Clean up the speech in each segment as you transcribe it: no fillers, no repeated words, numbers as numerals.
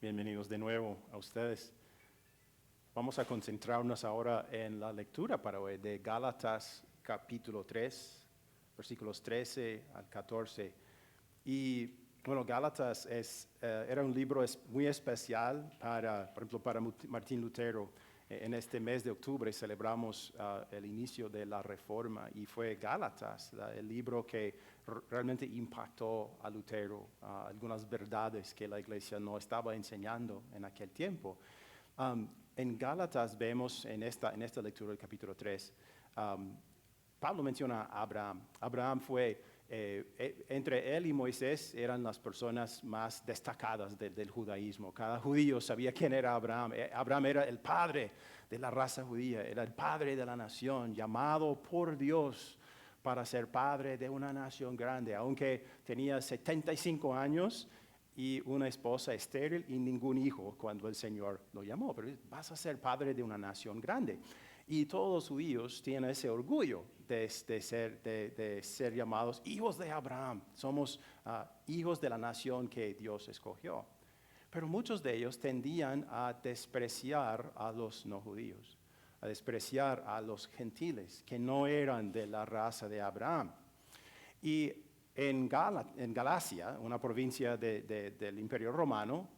Bienvenidos de nuevo a ustedes. Vamos a concentrarnos ahora en la lectura para hoy de Gálatas capítulo 3, versículos 13 al 14. Y bueno, Gálatas era un libro muy especial por ejemplo, para Martín Lutero. En este mes de octubre celebramos el inicio de la Reforma y fue Gálatas, el libro que realmente impactó a Lutero, algunas verdades que la iglesia no estaba enseñando en aquel tiempo. En Gálatas vemos en esta lectura del capítulo 3, Pablo menciona a Abraham. Abraham fue, entre él y Moisés, eran las personas más destacadas del judaísmo. Cada judío sabía quién era Abraham. Abraham era el padre de la raza judía, era el padre de la nación, llamado por Dios para ser padre de una nación grande, aunque tenía 75 años y una esposa estéril y ningún hijo cuando el Señor lo llamó. Pero vas a ser padre de una nación grande. Y todos los judíos tienen ese orgullo de ser llamados hijos de Abraham. Somos hijos de la nación que Dios escogió. Pero muchos de ellos tendían a despreciar a los no judíos, a despreciar a los gentiles que no eran de la raza de Abraham. Y en Galacia, una provincia del Imperio Romano,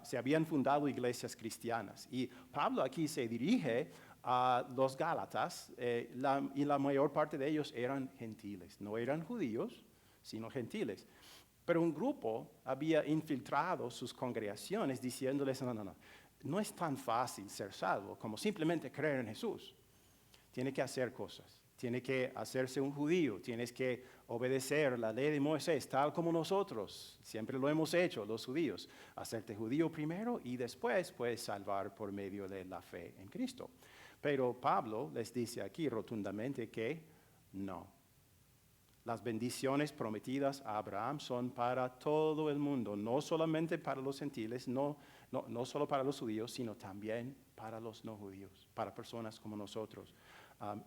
se habían fundado iglesias cristianas. Y Pablo aquí se dirige a los Gálatas, y la mayor parte de ellos eran gentiles. No eran judíos, sino gentiles. Pero un grupo había infiltrado sus congregaciones diciéndoles, no es tan fácil ser salvo como simplemente creer en Jesús. Tiene que hacer cosas. Tiene que hacerse un judío, tienes que obedecer la ley de Moisés, tal como nosotros siempre lo hemos hecho, los judíos. Hacerte judío primero y después puedes salvar por medio de la fe en Cristo. Pero Pablo les dice aquí rotundamente que no. Las bendiciones prometidas a Abraham son para todo el mundo, no solamente para los gentiles, no solo para los judíos, sino también para los no judíos, para personas como nosotros.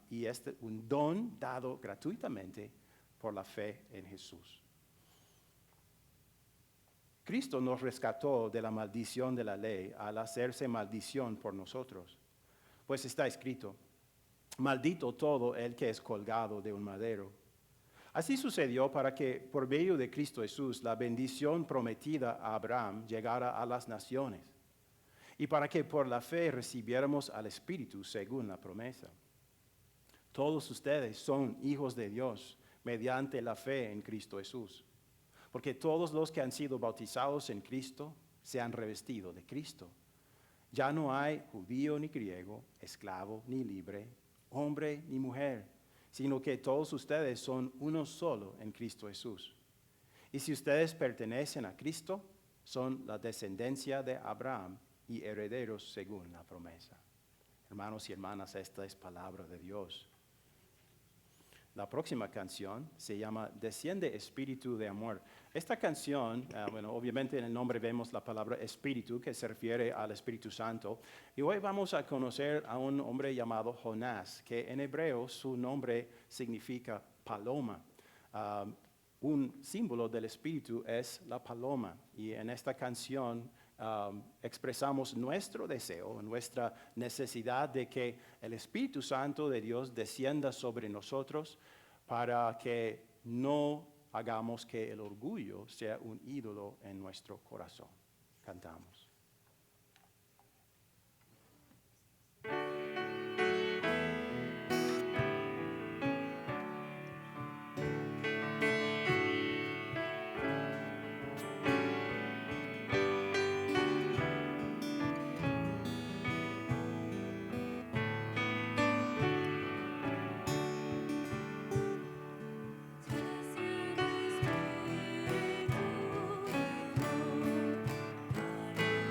Y un don dado gratuitamente por la fe en Jesús. Cristo nos rescató de la maldición de la ley al hacerse maldición por nosotros. Pues está escrito, maldito todo el que es colgado de un madero. Así sucedió para que por medio de Cristo Jesús la bendición prometida a Abraham llegara a las naciones y para que por la fe recibiéramos al Espíritu según la promesa. Todos ustedes son hijos de Dios mediante la fe en Cristo Jesús, porque todos los que han sido bautizados en Cristo se han revestido de Cristo. Ya no hay judío ni griego, esclavo ni libre, hombre ni mujer, sino que todos ustedes son uno solo en Cristo Jesús. Y si ustedes pertenecen a Cristo, son la descendencia de Abraham y herederos según la promesa. Hermanos y hermanas, esta es palabra de Dios. La próxima canción se llama Desciende Espíritu de Amor. Esta canción, obviamente en el nombre vemos la palabra Espíritu que se refiere al Espíritu Santo. Y hoy vamos a conocer a un hombre llamado Jonás, que en hebreo su nombre significa paloma. Un símbolo del Espíritu es la paloma. Y en esta canción expresamos nuestro deseo, nuestra necesidad de que el Espíritu Santo de Dios descienda sobre nosotros para que no hagamos que el orgullo sea un ídolo en nuestro corazón. Cantamos. Desciende Espíritu de amor,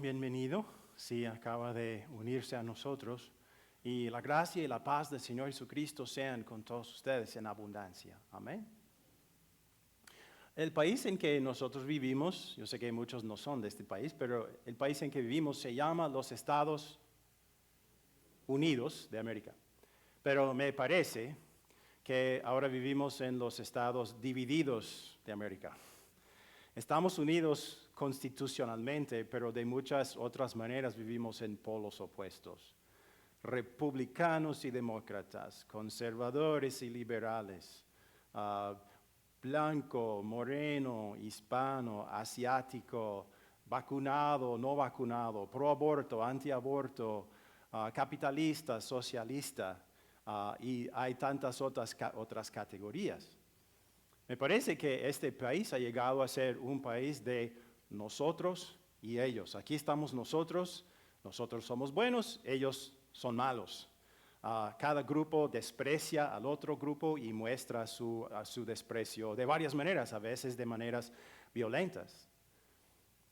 bienvenido. Si acaba de unirse a nosotros. Y la gracia y la paz del Señor Jesucristo sean con todos ustedes en abundancia. Amén. El país en que nosotros vivimos, yo sé que muchos no son de este país, pero el país en que vivimos se llama los Estados Unidos de América. Pero me parece que ahora vivimos en los Estados divididos de América. Estamos unidos constitucionalmente, pero de muchas otras maneras vivimos en polos opuestos. Republicanos y demócratas, conservadores y liberales, blanco, moreno, hispano, asiático, vacunado, no vacunado, pro aborto, antiaborto, capitalista, socialista, y hay tantas otras categorías. Me parece que este país ha llegado a ser un país de nosotros y ellos. Aquí estamos nosotros somos buenos, ellos son malos. Cada grupo desprecia al otro grupo y muestra su desprecio de varias maneras, a veces de maneras violentas.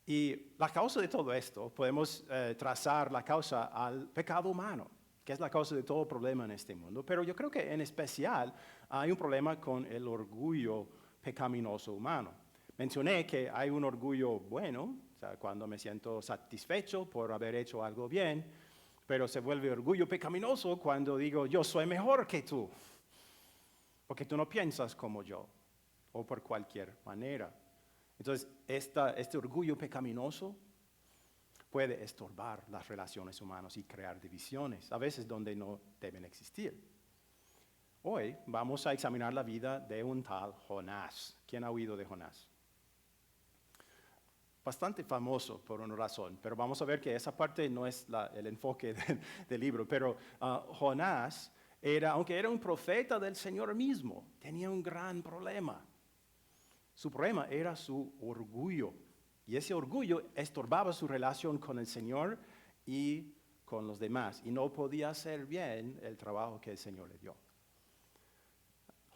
Y la causa de todo esto, podemos trazar la causa al pecado humano, que es la causa de todo problema en este mundo. Pero yo creo que en especial hay un problema con el orgullo pecaminoso humano. Mencioné que hay un orgullo bueno, o sea, cuando me siento satisfecho por haber hecho algo bien, pero se vuelve orgullo pecaminoso cuando digo yo soy mejor que tú, porque tú no piensas como yo, o por cualquier manera. Entonces, este orgullo pecaminoso puede estorbar las relaciones humanas y crear divisiones, a veces donde no deben existir. Hoy vamos a examinar la vida de un tal Jonás. ¿Quién ha oído de Jonás? Bastante famoso por una razón, pero vamos a ver que esa parte no es el enfoque del libro. Pero Jonás, aunque era un profeta del Señor mismo, tenía un gran problema. Su problema era su orgullo. Y ese orgullo estorbaba su relación con el Señor y con los demás. Y no podía hacer bien el trabajo que el Señor le dio.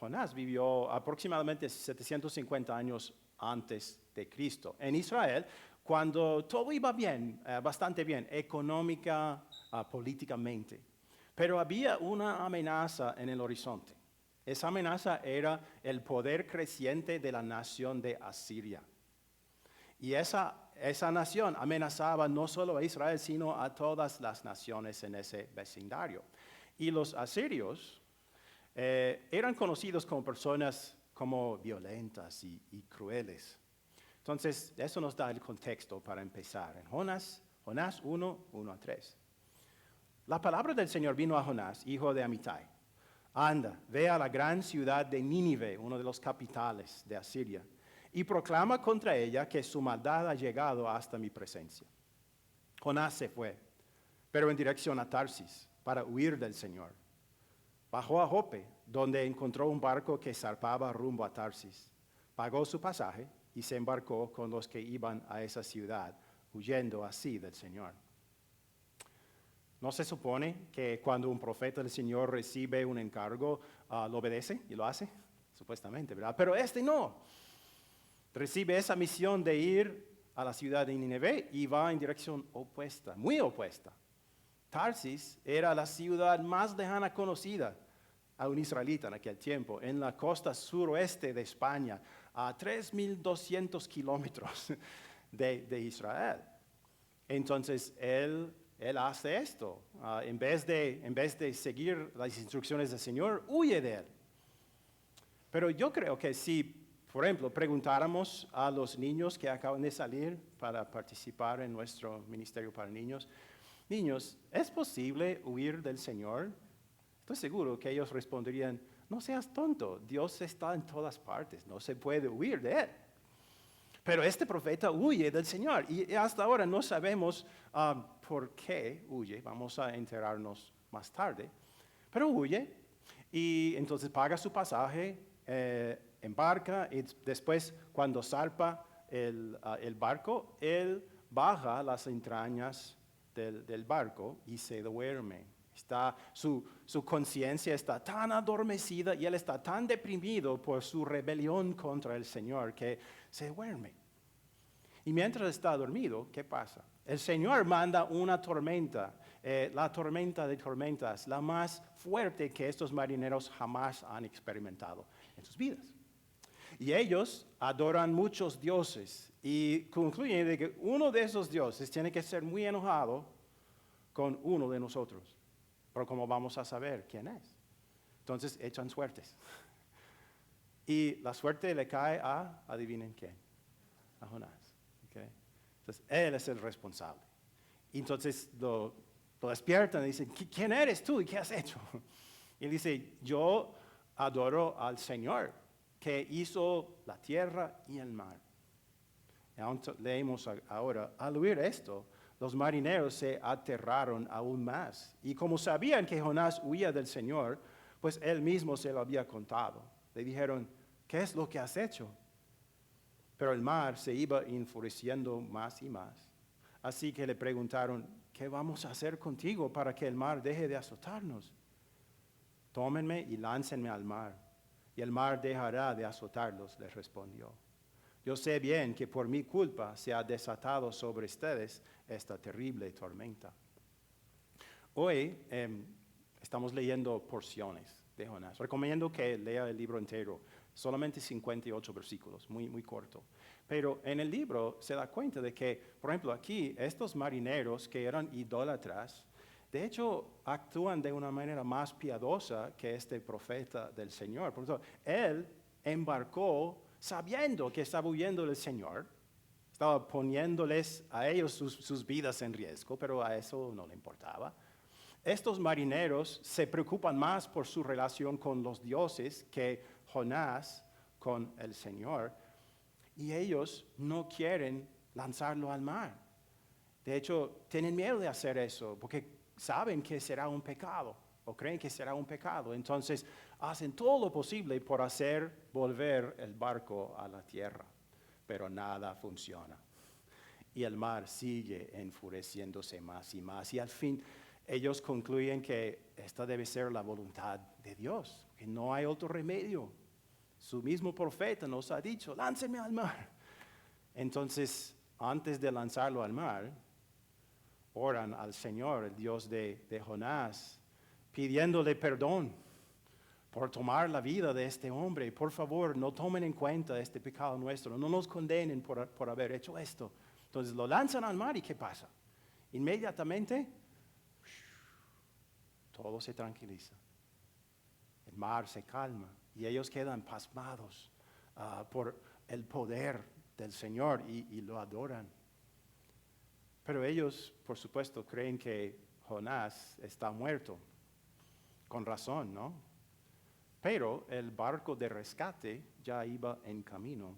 Jonás vivió aproximadamente 750 años antes de Cristo en Israel, cuando todo iba bien, bastante bien, económica, políticamente. Pero había una amenaza en el horizonte. Esa amenaza era el poder creciente de la nación de Asiria. Y esa nación amenazaba no solo a Israel, sino a todas las naciones en ese vecindario. Y los asirios eran conocidos como personas como violentas y crueles. Entonces, eso nos da el contexto para empezar. En Jonás 1, 1 a 3. La palabra del Señor vino a Jonás, hijo de Amitai. Anda, ve a la gran ciudad de Nínive, uno de los capitales de Asiria, y proclama contra ella que su maldad ha llegado hasta mi presencia. Jonás se fue, pero en dirección a Tarsis, para huir del Señor. Bajó a Jope, donde encontró un barco que zarpaba rumbo a Tarsis. Pagó su pasaje y se embarcó con los que iban a esa ciudad, huyendo así del Señor. ¿No se supone que cuando un profeta del Señor recibe un encargo, lo obedece y lo hace? Supuestamente, ¿verdad? Pero este no. Recibe esa misión de ir a la ciudad de Nínive y va en dirección opuesta, muy opuesta. Tarsis era la ciudad más lejana conocida a un israelita en aquel tiempo, en la costa suroeste de España, a 3,200 kilómetros de Israel. Entonces, él hace esto. En vez de seguir las instrucciones del Señor, huye de él. Pero yo creo que si, por ejemplo, preguntáramos a los niños que acaban de salir para participar en nuestro ministerio para niños, ¿es posible huir del Señor? Estoy seguro que ellos responderían, no seas tonto, Dios está en todas partes, no se puede huir de Él. Pero este profeta huye del Señor y hasta ahora no sabemos por qué huye, vamos a enterarnos más tarde, pero huye y entonces paga su pasaje, embarca y después cuando zarpa el barco, él baja las entrañas del barco y se duerme. Su conciencia está tan adormecida y él está tan deprimido por su rebelión contra el Señor que se duerme. Y mientras está dormido, ¿qué pasa? El Señor manda una tormenta, la tormenta de tormentas, la más fuerte que estos marineros jamás han experimentado en sus vidas. Y ellos adoran muchos dioses y concluyen de que uno de esos dioses tiene que ser muy enojado con uno de nosotros. Pero ¿cómo vamos a saber quién es? Entonces echan suertes. Y la suerte le cae a, adivinen quién, a Jonás. ¿Okay? Entonces él es el responsable. Y entonces lo despiertan y dicen, ¿quién eres tú y qué has hecho? Y él dice, yo adoro al Señor que hizo la tierra y el mar. Y leemos ahora, al oír esto, los marineros se aterraron aún más. Y como sabían que Jonás huía del Señor, pues él mismo se lo había contado. Le dijeron, ¿qué es lo que has hecho? Pero el mar se iba enfureciendo más y más. Así que le preguntaron, ¿qué vamos a hacer contigo para que el mar deje de azotarnos? Tómenme y láncenme al mar, y el mar dejará de azotarlos, les respondió. Yo sé bien que por mi culpa se ha desatado sobre ustedes esta terrible tormenta. Hoy estamos leyendo porciones de Jonás. Recomiendo que lea el libro entero, solamente 58 versículos, muy, muy corto. Pero en el libro se da cuenta de que, por ejemplo, aquí estos marineros que eran idólatras, de hecho actúan de una manera más piadosa que este profeta del Señor. Por eso, él embarcó sabiendo que estaba huyendo del Señor, estaba poniéndoles a ellos sus vidas en riesgo, pero a eso no le importaba. Estos marineros se preocupan más por su relación con los dioses que Jonás con el Señor, y ellos no quieren lanzarlo al mar. De hecho, tienen miedo de hacer eso porque saben que será un pecado o creen que será un pecado. Entonces, hacen todo lo posible por hacer volver el barco a la tierra, pero nada funciona. Y el mar sigue enfureciéndose más y más. Y al fin, ellos concluyen que esta debe ser la voluntad de Dios, que no hay otro remedio. Su mismo profeta nos ha dicho, láncenme al mar. Entonces, antes de lanzarlo al mar, oran al Señor, el Dios de Jonás, pidiéndole perdón por tomar la vida de este hombre. Por favor, no tomen en cuenta este pecado nuestro, no nos condenen por haber hecho esto. Entonces lo lanzan al mar y ¿qué pasa? Inmediatamente, todo se tranquiliza. El mar se calma y ellos quedan pasmados por el poder del Señor y lo adoran. Pero ellos, por supuesto, creen que Jonás está muerto, con razón, ¿no? Pero el barco de rescate ya iba en camino.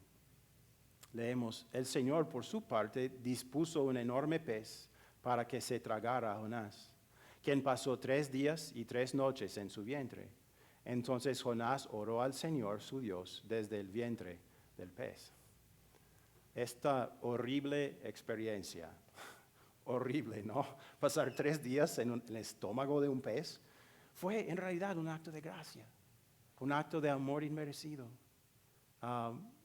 Leemos, el Señor por su parte dispuso un enorme pez para que se tragara a Jonás, quien pasó 3 días y 3 noches en su vientre. Entonces Jonás oró al Señor su Dios desde el vientre del pez. Esta horrible experiencia, horrible, ¿no? Pasar 3 días en el estómago de un pez, fue en realidad un acto de gracia, un acto de amor inmerecido.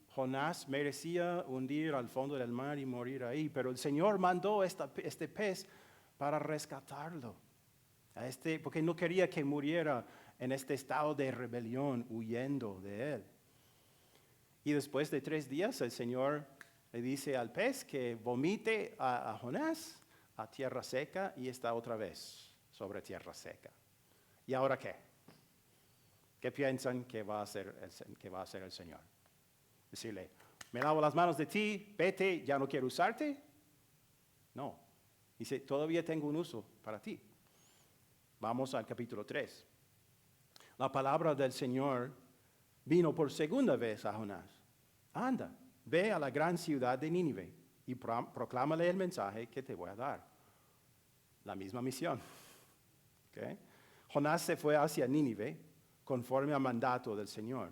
Jonás merecía hundir al fondo del mar y morir ahí, pero el Señor mandó este pez para rescatarlo, porque no quería que muriera en este estado de rebelión, huyendo de él. Y después de 3 días, el Señor le dice al pez que vomite a Jonás a tierra seca y está otra vez sobre tierra seca. ¿Y ahora qué? ¿Qué piensan que va a hacer el Señor? Decirle, me lavo las manos de ti, vete, ya no quiero usarte. No, dice, todavía tengo un uso para ti. Vamos al capítulo 3. La palabra del Señor vino por segunda vez a Jonás. Anda, ve a la gran ciudad de Nínive y proclámale el mensaje que te voy a dar. La misma misión. ¿Okay? Jonás se fue hacia Nínive conforme al mandato del Señor.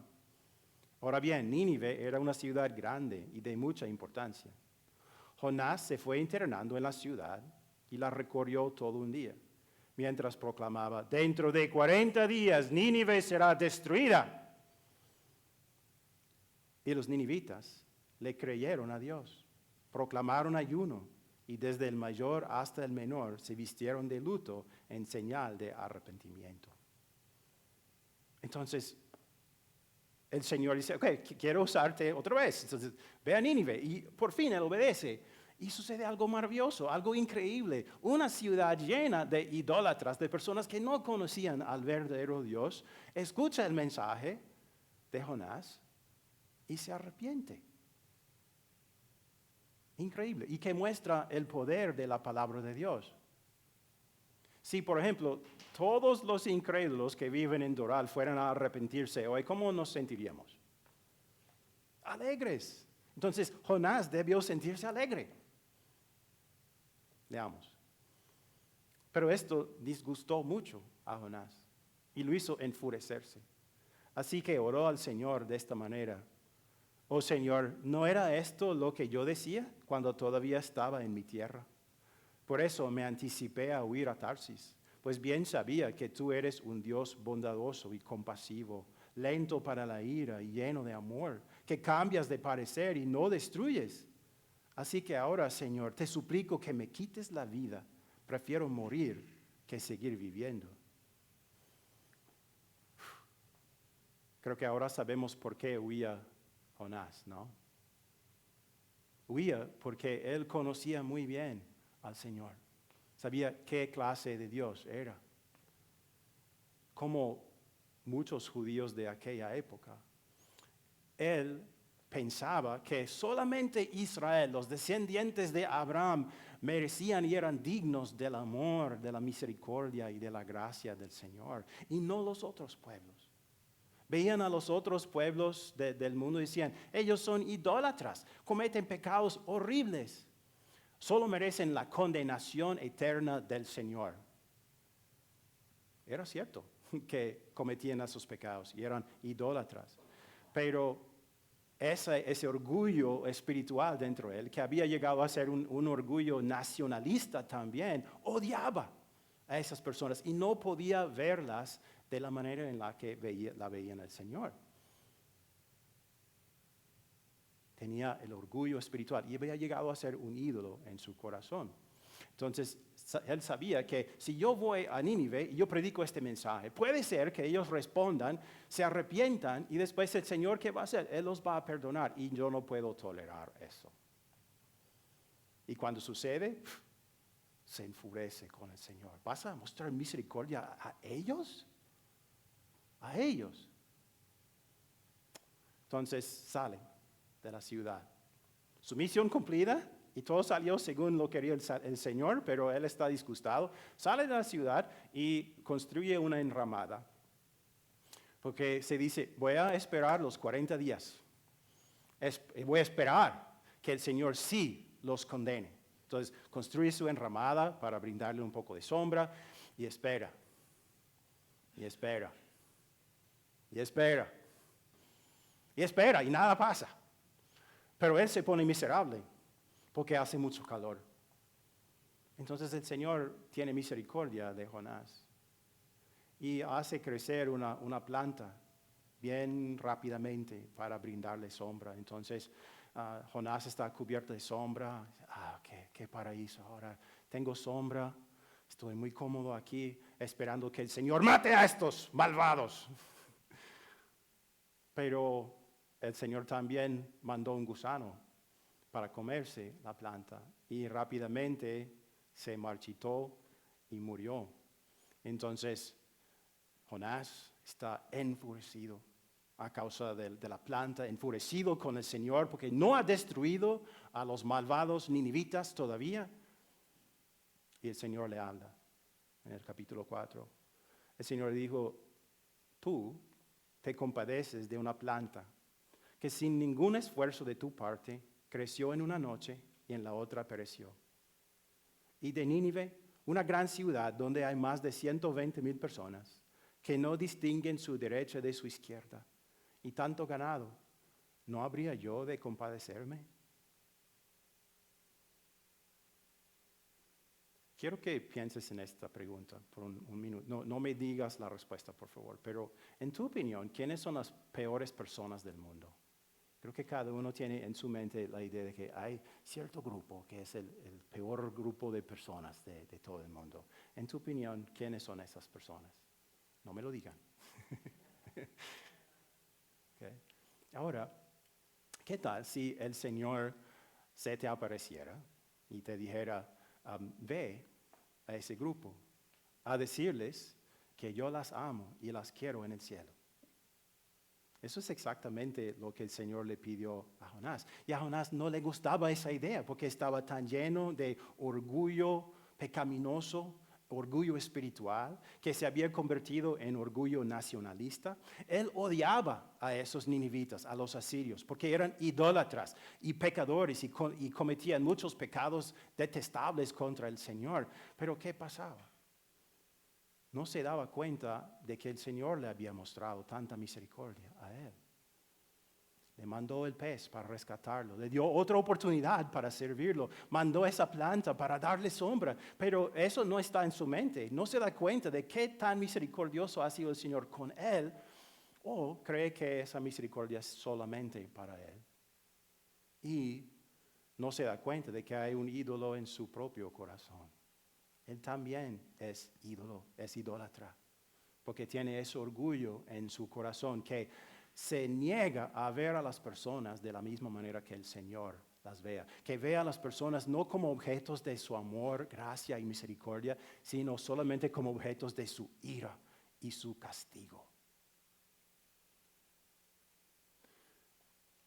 Ahora bien, Nínive era una ciudad grande y de mucha importancia. Jonás se fue internando en la ciudad y la recorrió todo un día, mientras proclamaba, dentro de 40 días Nínive será destruida. Y los ninivitas le creyeron a Dios, proclamaron ayuno y desde el mayor hasta el menor se vistieron de luto en señal de arrepentimiento. Entonces, el Señor dice, ok, quiero usarte otra vez. Entonces, ve a Nínive y por fin él obedece. Y sucede algo maravilloso, algo increíble. Una ciudad llena de idólatras, de personas que no conocían al verdadero Dios, escucha el mensaje de Jonás y se arrepiente. Increíble. Y que muestra el poder de la palabra de Dios. Si, por ejemplo, todos los incrédulos que viven en Doral fueran a arrepentirse hoy, ¿cómo nos sentiríamos? Alegres. Entonces, Jonás debió sentirse alegre. Veamos. Pero esto disgustó mucho a Jonás y lo hizo enfurecerse. Así que oró al Señor de esta manera. Oh Señor, ¿no era esto lo que yo decía cuando todavía estaba en mi tierra? Por eso me anticipé a huir a Tarsis, pues bien sabía que tú eres un Dios bondadoso y compasivo, lento para la ira y lleno de amor, que cambias de parecer y no destruyes. Así que ahora, Señor, te suplico que me quites la vida. Prefiero morir que seguir viviendo. Creo que ahora sabemos por qué huía Jonás, ¿no? Huía porque él conocía muy bien al Señor. Sabía qué clase de Dios era. Como muchos judíos de aquella época. Él pensaba que solamente Israel, los descendientes de Abraham, merecían y eran dignos del amor, de la misericordia y de la gracia del Señor, y no los otros pueblos. Veían a los otros pueblos del mundo y decían, ellos son idólatras, cometen pecados horribles, solo merecen la condenación eterna del Señor. Era cierto que cometían esos pecados y eran idólatras, pero ese orgullo espiritual dentro de él, que había llegado a ser un orgullo nacionalista también, odiaba a esas personas y no podía verlas de la manera en la que la veían el Señor. Tenía el orgullo espiritual y había llegado a ser un ídolo en su corazón. Entonces, él sabía que si yo voy a Nínive y yo predico este mensaje, puede ser que ellos respondan, se arrepientan y después el Señor, ¿qué va a hacer? Él los va a perdonar y yo no puedo tolerar eso. Y cuando sucede, se enfurece con el Señor. ¿Vas a mostrar misericordia a ellos? A ellos. Entonces salen de la ciudad. Su misión cumplida. Y todo salió según lo quería el Señor, pero él está disgustado. Sale de la ciudad y construye una enramada. Porque se dice, voy a esperar los 40 días. Voy a esperar que el Señor sí los condene. Entonces construye su enramada para brindarle un poco de sombra y espera. Y espera. Y espera. Y espera y nada pasa. Pero él se pone miserable. Porque hace mucho calor. Entonces el Señor tiene misericordia de Jonás y hace crecer una planta bien rápidamente para brindarle sombra. Entonces Jonás está cubierto de sombra. Qué paraíso ahora. Tengo sombra, estoy muy cómodo aquí esperando que el Señor mate a estos malvados. Pero el Señor también mandó un gusano para comerse la planta y rápidamente se marchitó y murió. Entonces Jonás está enfurecido a causa de la planta, enfurecido con el Señor porque no ha destruido a los malvados ninivitas todavía. Y el Señor le habla en el capítulo 4. El Señor dijo, tú te compadeces de una planta que sin ningún esfuerzo de tu parte creció en una noche y en la otra pereció. Y de Nínive, una gran ciudad donde hay más de 120,000 personas que no distinguen su derecha de su izquierda y tanto ganado, ¿no habría yo de compadecerme? Quiero que pienses en esta pregunta por un minuto. No me digas la respuesta, por favor, pero en tu opinión, ¿quiénes son las peores personas del mundo? Creo que cada uno tiene en su mente la idea de que hay cierto grupo que es el peor grupo de personas de todo el mundo. En tu opinión, ¿quiénes son esas personas? No me lo digan. Okay. Ahora, ¿qué tal si el Señor se te apareciera y te dijera, ve a ese grupo a decirles que yo las amo y las quiero en el cielo? Eso es exactamente lo que el Señor le pidió a Jonás. Y a Jonás no le gustaba esa idea porque estaba tan lleno de orgullo pecaminoso, orgullo espiritual, que se había convertido en orgullo nacionalista. Él odiaba a esos ninivitas, a los asirios, porque eran idólatras y pecadores y cometían muchos pecados detestables contra el Señor. Pero ¿qué pasaba? No se daba cuenta de que el Señor le había mostrado tanta misericordia a él. Le mandó el pez para rescatarlo, le dio otra oportunidad para servirlo, mandó esa planta para darle sombra, pero eso no está en su mente. No se da cuenta de qué tan misericordioso ha sido el Señor con él, o cree que esa misericordia es solamente para él. Y no se da cuenta de que hay un ídolo en su propio corazón. Él también es ídolo, es idólatra, porque tiene ese orgullo en su corazón que se niega a ver a las personas de la misma manera que el Señor las vea, que vea a las personas no como objetos de su amor, gracia y misericordia, sino solamente como objetos de su ira y su castigo.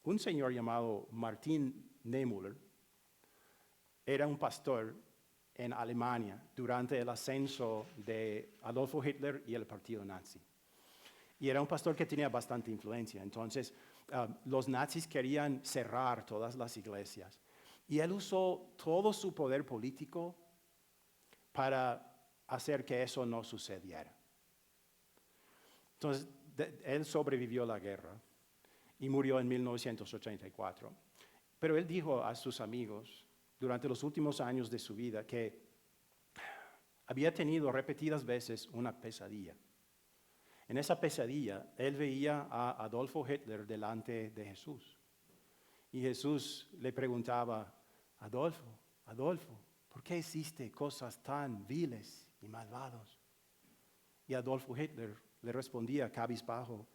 Un señor llamado Martin Niemöller era un pastor en Alemania durante el ascenso de Adolfo Hitler y el partido nazi. Y era un pastor que tenía bastante influencia. Entonces, los nazis querían cerrar todas las iglesias. Y él usó todo su poder político para hacer que eso no sucediera. Entonces, él sobrevivió la guerra y murió en 1984. Pero él dijo a sus amigos durante los últimos años de su vida que había tenido repetidas veces una pesadilla. En esa pesadilla, él veía a Adolfo Hitler delante de Jesús. Y Jesús le preguntaba, Adolfo, ¿por qué hiciste cosas tan viles y malvadas? Y Adolfo Hitler le respondía cabizbajo,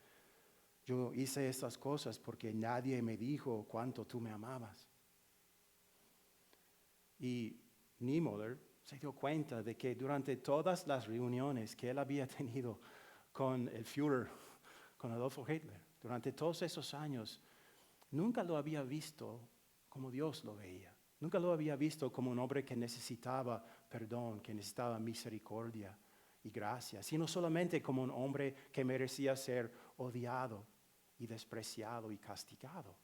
yo hice estas cosas porque nadie me dijo cuánto tú me amabas. Y Niemöller se dio cuenta de que durante todas las reuniones que él había tenido con el Führer, con Adolfo Hitler, durante todos esos años, nunca lo había visto como Dios lo veía. Nunca lo había visto como un hombre que necesitaba perdón, que necesitaba misericordia y gracia, sino solamente como un hombre que merecía ser odiado y despreciado y castigado.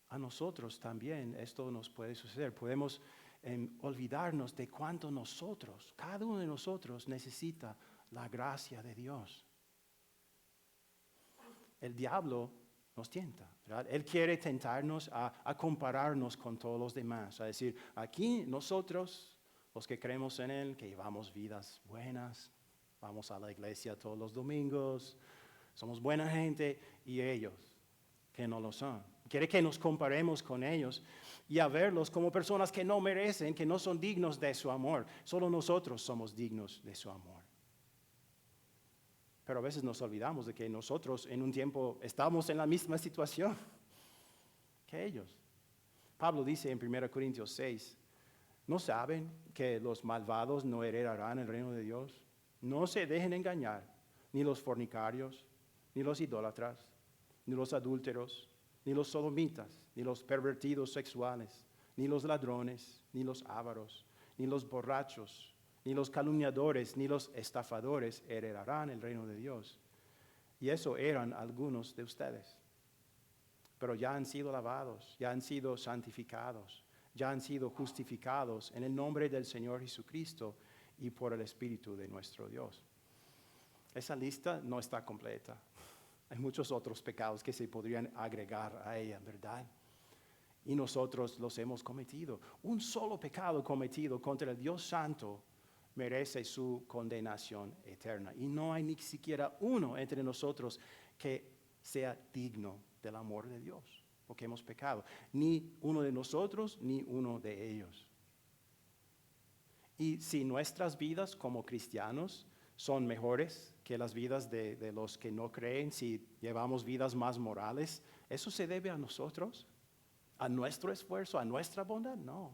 A nosotros también esto nos puede suceder. Podemos olvidarnos de cuánto nosotros, cada uno de nosotros necesita la gracia de Dios. El diablo nos tienta, ¿verdad? Él quiere tentarnos a compararnos con todos los demás, a decir, aquí nosotros, los que creemos en Él, que llevamos vidas buenas, vamos a la iglesia todos los domingos, somos buena gente, y ellos, que no lo son. Quiere que nos comparemos con ellos y a verlos como personas que no merecen, que no son dignos de su amor. Solo nosotros somos dignos de su amor. Pero a veces nos olvidamos de que nosotros en un tiempo estamos en la misma situación que ellos. Pablo dice en 1 Corintios 6, ¿no saben que los malvados no heredarán el reino de Dios? No se dejen engañar, ni los fornicarios, ni los idólatras, ni los adúlteros, ni los sodomitas, ni los pervertidos sexuales, ni los ladrones, ni los ávaros, ni los borrachos, ni los calumniadores, ni los estafadores heredarán el reino de Dios. Y eso eran algunos de ustedes. Pero ya han sido lavados, ya han sido santificados, ya han sido justificados en el nombre del Señor Jesucristo y por el Espíritu de nuestro Dios. Esa lista no está completa. Hay muchos otros pecados que se podrían agregar a ella, ¿verdad? Y nosotros los hemos cometido. Un solo pecado cometido contra el Dios Santo merece su condenación eterna. Y no hay ni siquiera uno entre nosotros que sea digno del amor de Dios, porque hemos pecado. Ni uno de nosotros, ni uno de ellos. Y si nuestras vidas como cristianos son mejores que las vidas de los que no creen, si llevamos vidas más morales, ¿eso se debe a nosotros? ¿A nuestro esfuerzo? ¿A nuestra bondad? No.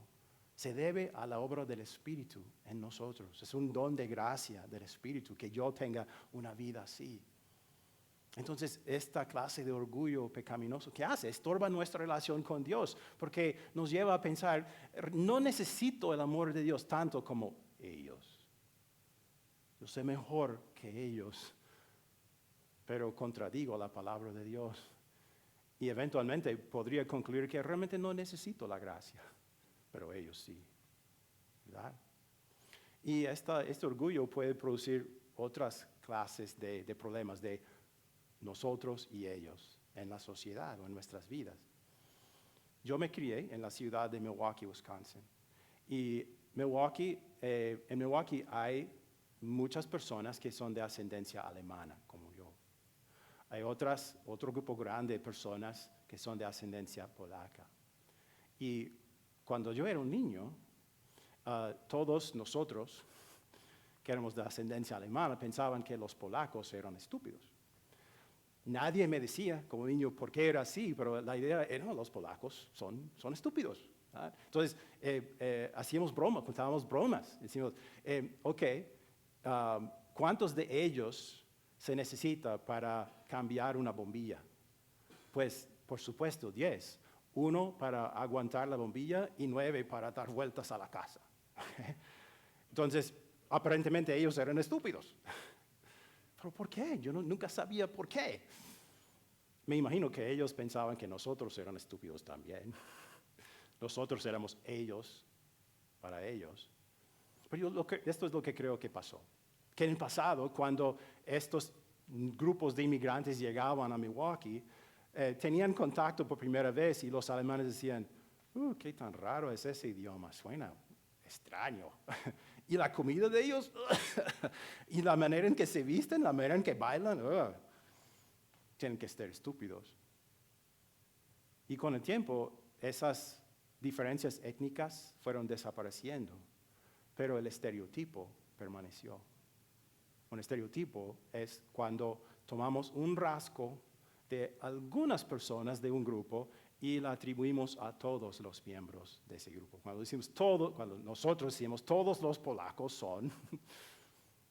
Se debe a la obra del Espíritu en nosotros. Es un don de gracia del Espíritu que yo tenga una vida así. Entonces, esta clase de orgullo pecaminoso, ¿qué hace? Estorba nuestra relación con Dios, porque nos lleva a pensar, no necesito el amor de Dios tanto como ellos. Yo sé mejor que ellos, pero contradigo la palabra de Dios. Y eventualmente podría concluir que realmente no necesito la gracia, pero ellos sí, ¿verdad? Y este orgullo puede producir otras clases de problemas de nosotros y ellos en la sociedad o en nuestras vidas. Yo me crié en la ciudad de Milwaukee, Wisconsin. Y en Milwaukee hay muchas personas que son de ascendencia alemana, como yo. Hay otro grupo grande de personas que son de ascendencia polaca. Y cuando yo era un niño, todos nosotros, que éramos de ascendencia alemana, pensaban que los polacos eran estúpidos. Nadie me decía como niño por qué era así, pero la idea era, no, los polacos son estúpidos. ¿Ah? Entonces, hacíamos bromas, contábamos bromas. Decimos, ¿cuántos de ellos se necesita para cambiar una bombilla? Pues, por supuesto, 10. 1 para aguantar la bombilla y 9 para dar vueltas a la casa. Entonces, aparentemente ellos eran estúpidos. ¿Pero por qué? Yo nunca sabía por qué. Me imagino que ellos pensaban que nosotros eran estúpidos también. Nosotros éramos ellos para ellos. Pero esto es lo que creo que pasó. Que en el pasado, cuando estos grupos de inmigrantes llegaban a Milwaukee, tenían contacto por primera vez y los alemanes decían, qué tan raro es ese idioma, suena extraño. Y la comida de ellos, y la manera en que se visten, la manera en que bailan, tienen que ser estúpidos. Y con el tiempo, esas diferencias étnicas fueron desapareciendo, pero el estereotipo permaneció. Un estereotipo es cuando tomamos un rasgo de algunas personas de un grupo y la atribuimos a todos los miembros de ese grupo. Cuando nosotros decimos todos los polacos son,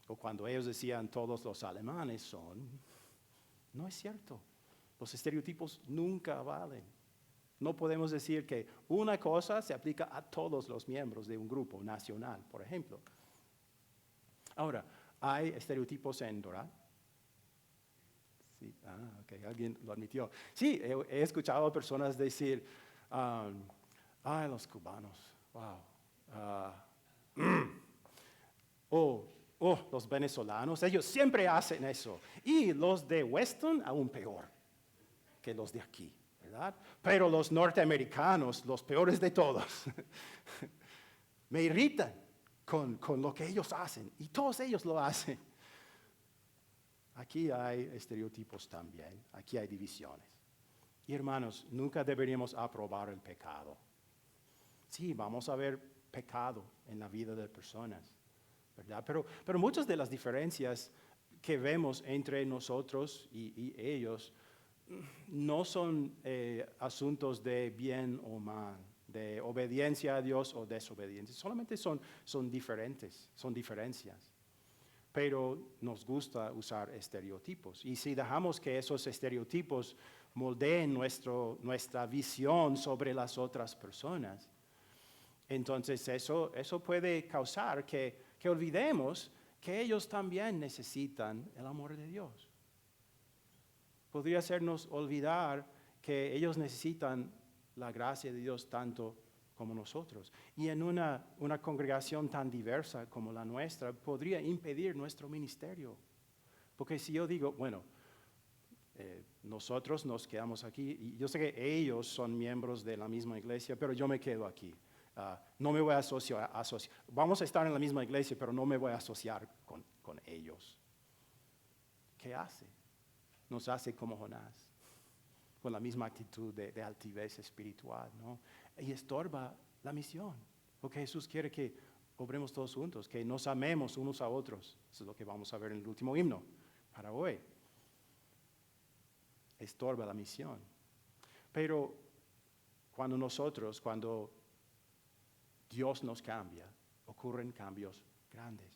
o cuando ellos decían todos los alemanes son, no es cierto. Los estereotipos nunca valen. No podemos decir que una cosa se aplica a todos los miembros de un grupo nacional, por ejemplo. Ahora, ¿hay estereotipos en Doral? Sí, ok, alguien lo admitió. Sí, he escuchado a personas decir, los cubanos, wow. Los venezolanos, ellos siempre hacen eso. Y los de Weston, aún peor que los de aquí, ¿verdad? Pero los norteamericanos, los peores de todos, me irritan con lo que ellos hacen. Y todos ellos lo hacen. Aquí hay estereotipos también, aquí hay divisiones. Y hermanos, nunca deberíamos aprobar el pecado. Sí, vamos a ver pecado en la vida de personas, ¿verdad? Pero muchas de las diferencias que vemos entre nosotros y ellos no son asuntos de bien o mal, de obediencia a Dios o desobediencia, solamente son diferentes, son diferencias. Pero nos gusta usar estereotipos. Y si dejamos que esos estereotipos moldeen nuestra visión sobre las otras personas, entonces eso puede causar que olvidemos que ellos también necesitan el amor de Dios. Podría hacernos olvidar que ellos necesitan la gracia de Dios tanto como nosotros. Y en una congregación tan diversa como la nuestra, podría impedir nuestro ministerio. Porque si yo digo, bueno, nosotros nos quedamos aquí, y yo sé que ellos son miembros de la misma iglesia, pero yo me quedo aquí. No me voy a asociar. Vamos a estar en la misma iglesia, pero no me voy a asociar con ellos. ¿Qué hace? Nos hace como Jonás. con la misma actitud de altivez espiritual, ¿no? Y estorba la misión, porque Jesús quiere que obremos todos juntos, que nos amemos unos a otros. Eso es lo que vamos a ver en el último himno para hoy. Estorba la misión. Pero cuando Dios nos cambia, ocurren cambios grandes.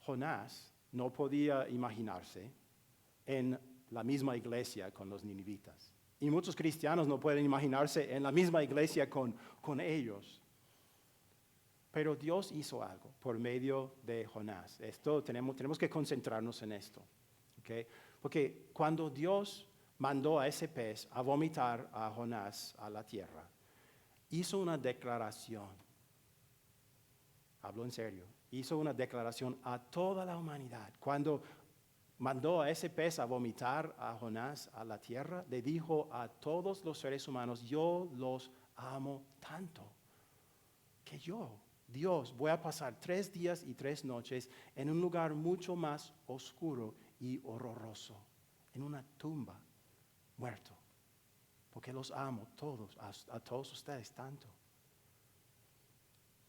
Jonás no podía imaginarse en la misma iglesia con los ninivitas. Y muchos cristianos no pueden imaginarse en la misma iglesia con ellos. Pero Dios hizo algo por medio de Jonás. Esto tenemos que concentrarnos en esto. ¿Okay? Porque cuando Dios mandó a ese pez a vomitar a Jonás a la tierra, hizo una declaración. Hablo en serio. Hizo una declaración a toda la humanidad. Cuando mandó a ese pez a vomitar a Jonás a la tierra, le dijo a todos los seres humanos: yo los amo tanto que yo, Dios, voy a pasar 3 días y 3 noches en un lugar mucho más oscuro y horroroso, en una tumba, muerto, porque los amo todos, a todos ustedes tanto.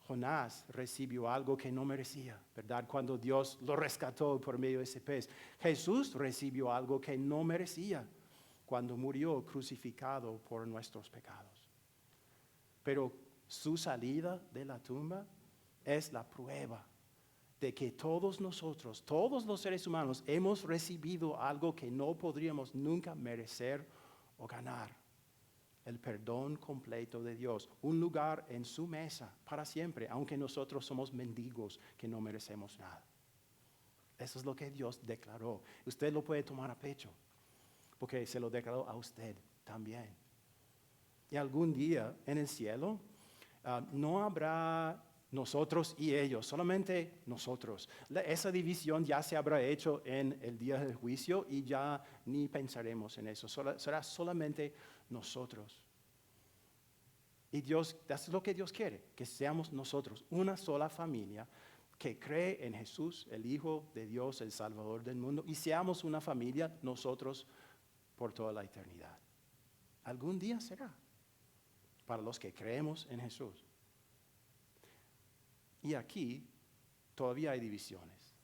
Jonás recibió algo que no merecía, ¿verdad? Cuando Dios lo rescató por medio de ese pez. Jesús recibió algo que no merecía cuando murió crucificado por nuestros pecados. Pero su salida de la tumba es la prueba de que todos nosotros, todos los seres humanos, hemos recibido algo que no podríamos nunca merecer o ganar. El perdón completo de Dios, un lugar en su mesa para siempre, aunque nosotros somos mendigos que no merecemos nada. Eso es lo que Dios declaró. Usted lo puede tomar a pecho, porque se lo declaró a usted también. Y algún día en el cielo no habrá nosotros y ellos, solamente nosotros. Esa división ya se habrá hecho en el día del juicio y ya ni pensaremos en eso. Será solamente nosotros. Y Dios, eso es lo que Dios quiere, que seamos nosotros, una sola familia que cree en Jesús, el Hijo de Dios, el Salvador del mundo, y seamos una familia nosotros por toda la eternidad. Algún día será, para los que creemos en Jesús. Y aquí todavía hay divisiones.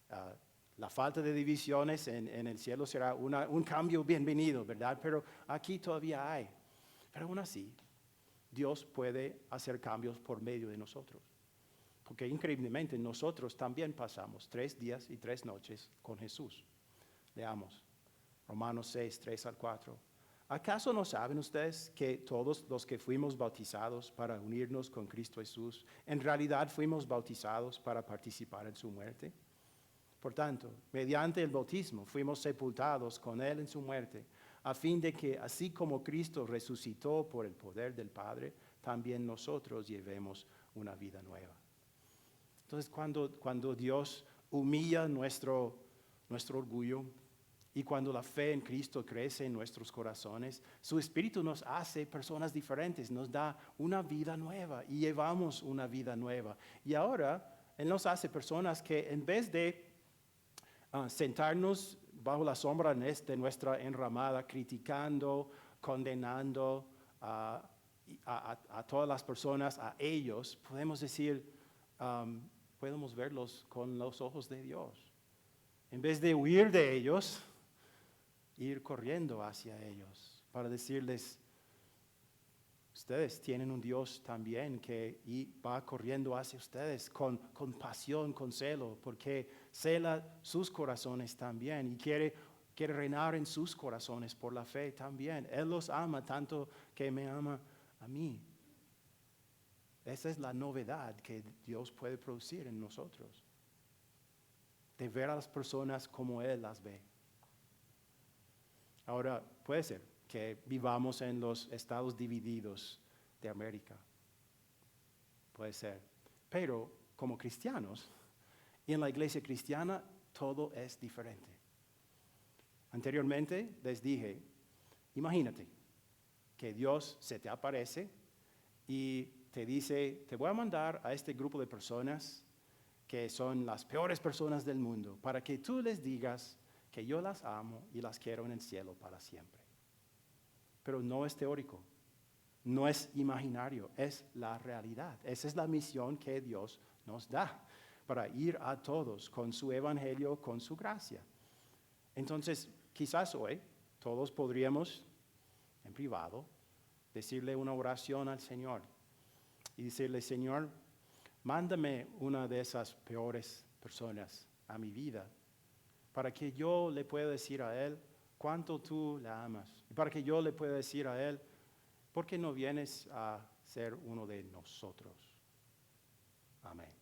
La falta de divisiones en el cielo será un cambio bienvenido, ¿verdad? Pero aquí todavía hay. Pero aún así, Dios puede hacer cambios por medio de nosotros. Porque increíblemente nosotros también pasamos 3 días y 3 noches con Jesús. Leamos Romanos 6, 3 al 4. ¿Acaso no saben ustedes que todos los que fuimos bautizados para unirnos con Cristo Jesús, en realidad fuimos bautizados para participar en su muerte? Por tanto, mediante el bautismo fuimos sepultados con Él en su muerte, a fin de que así como Cristo resucitó por el poder del Padre, también nosotros llevemos una vida nueva. Entonces, cuando Dios humilla nuestro orgullo, y cuando la fe en Cristo crece en nuestros corazones, su Espíritu nos hace personas diferentes, nos da una vida nueva y llevamos una vida nueva. Y ahora Él nos hace personas que en vez de sentarnos bajo la sombra de nuestra enramada, criticando, condenando a todas las personas, a ellos, podemos decir, podemos verlos con los ojos de Dios. En vez de huir de ellos, ir corriendo hacia ellos para decirles: ustedes tienen un Dios también que va corriendo hacia ustedes con pasión, con celo, porque cela sus corazones también y quiere reinar en sus corazones por la fe también. Él los ama tanto que me ama a mí. Esa es la novedad que Dios puede producir en nosotros, de ver a las personas como Él las ve. Ahora, puede ser que vivamos en los estados divididos de América. Puede ser. Pero como cristianos, y en la iglesia cristiana, todo es diferente. Anteriormente les dije, imagínate que Dios se te aparece y te dice: te voy a mandar a este grupo de personas que son las peores personas del mundo, para que tú les digas que yo las amo y las quiero en el cielo para siempre. pero no es teórico, no es imaginario, es la realidad. Esa es la misión que Dios nos da, para ir a todos con su evangelio, con su gracia. Entonces, quizás hoy todos podríamos, en privado, decirle una oración al Señor y decirle: Señor, mándame una de esas peores personas a mi vida, para que yo le pueda decir a Él cuánto tú le amas, y para que yo le pueda decir a Él: ¿por qué no vienes a ser uno de nosotros? Amén.